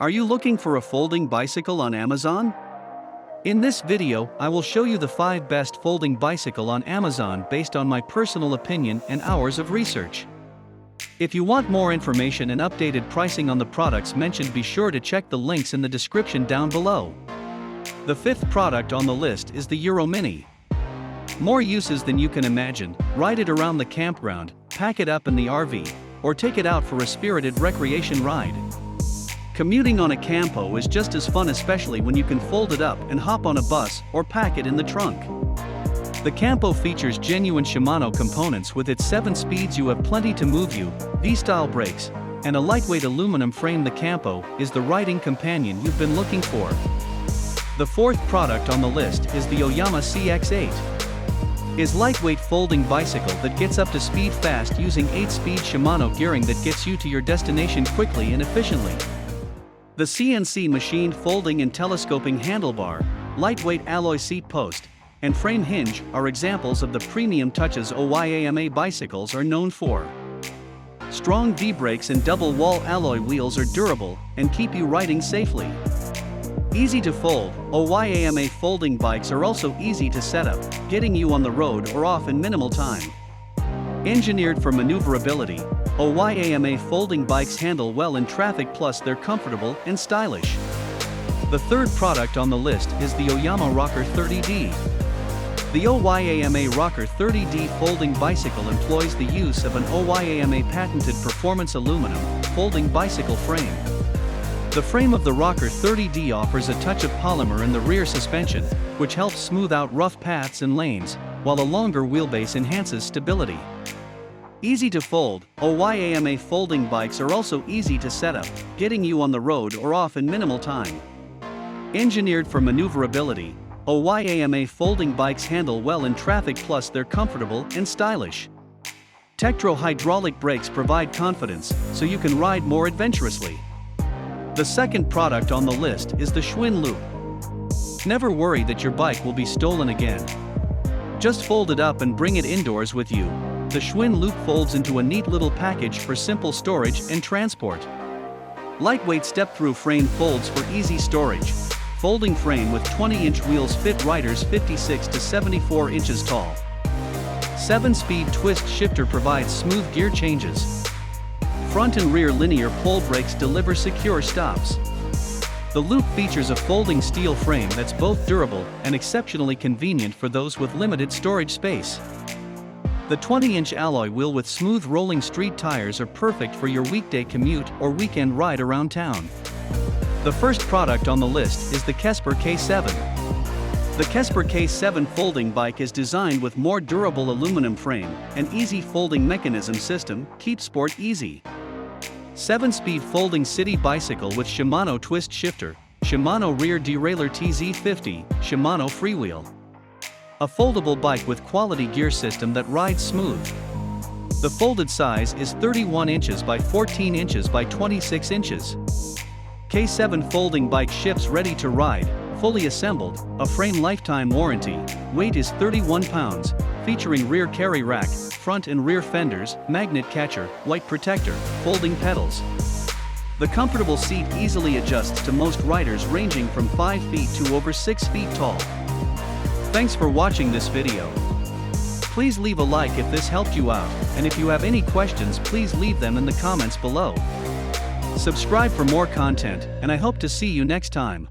Are you looking for a folding bicycle on Amazon? In this video, I will show you the 5 best folding bicycle on Amazon based on my personal opinion and hours of research. If you want more information and updated pricing on the products mentioned, be sure to check the links in the description down below. The 5th product on the list is the Euro Mini. More uses than you can imagine: ride it around the campground, pack it up in the RV, or take it out for a spirited recreation ride. Commuting on a Campo is just as fun, especially when you can fold it up and hop on a bus or pack it in the trunk. The Campo features genuine Shimano components. With its 7 speeds you have plenty to move you, V-style brakes, and a lightweight aluminum frame. The Campo is the riding companion you've been looking for. The 4th product on the list is the Oyama CX-8. Is lightweight folding bicycle that gets up to speed fast using 8-speed Shimano gearing that gets you to your destination quickly and efficiently. The CNC machined folding and telescoping handlebar, lightweight alloy seat post, and frame hinge are examples of the premium touches Oyama bicycles are known for. Strong V-brakes and double wall alloy wheels are durable and keep you riding safely. Easy to fold, Oyama folding bikes are also easy to set up, getting you on the road or off in minimal time. Engineered for maneuverability, Oyama folding bikes handle well in traffic, plus they're comfortable and stylish. The 3rd product on the list is the Oyama Rocker 30D. The Oyama Rocker 30D folding bicycle employs the use of an Oyama patented performance aluminum folding bicycle frame. The frame of the Rocker 30D offers a touch of polymer in the rear suspension, which helps smooth out rough paths and lanes, while a longer wheelbase enhances stability. Easy to fold, Oyama folding bikes are also easy to set up, getting you on the road or off in minimal time. Engineered for maneuverability, Oyama folding bikes handle well in traffic, plus they're comfortable and stylish. Tektro hydraulic brakes provide confidence, so you can ride more adventurously. The 2nd product on the list is the Schwinn Loop. Never worry that your bike will be stolen again. Just fold it up and bring it indoors with you. The Schwinn Loop folds into a neat little package for simple storage and transport. Lightweight step-through frame folds for easy storage. Folding frame with 20-inch wheels fit riders 56 to 74 inches tall. 7-speed twist shifter provides smooth gear changes. Front and rear linear pull brakes deliver secure stops. The Loop features a folding steel frame that's both durable and exceptionally convenient for those with limited storage space. The 20-inch alloy wheel with smooth rolling street tires are perfect for your weekday commute or weekend ride around town. The first product on the list is the Kesper K7. The Kesper K7 folding bike is designed with more durable aluminum frame and easy folding mechanism system. Keep sport easy. 7-speed folding city bicycle with Shimano twist shifter, Shimano rear derailleur TZ50, Shimano freewheel. A foldable bike with quality gear system that rides smooth. The folded size is 31 inches by 14 inches by 26 inches. K7 folding bike ships ready to ride, fully assembled, a frame lifetime warranty, weight is 31 pounds, featuring rear carry rack, front and rear fenders, magnet catcher, white protector, folding pedals. The comfortable seat easily adjusts to most riders ranging from 5 feet to over 6 feet tall. Thanks for watching this video. Please leave a like if this helped you out, and if you have any questions, please leave them in the comments below. Subscribe for more content, and I hope to see you next time.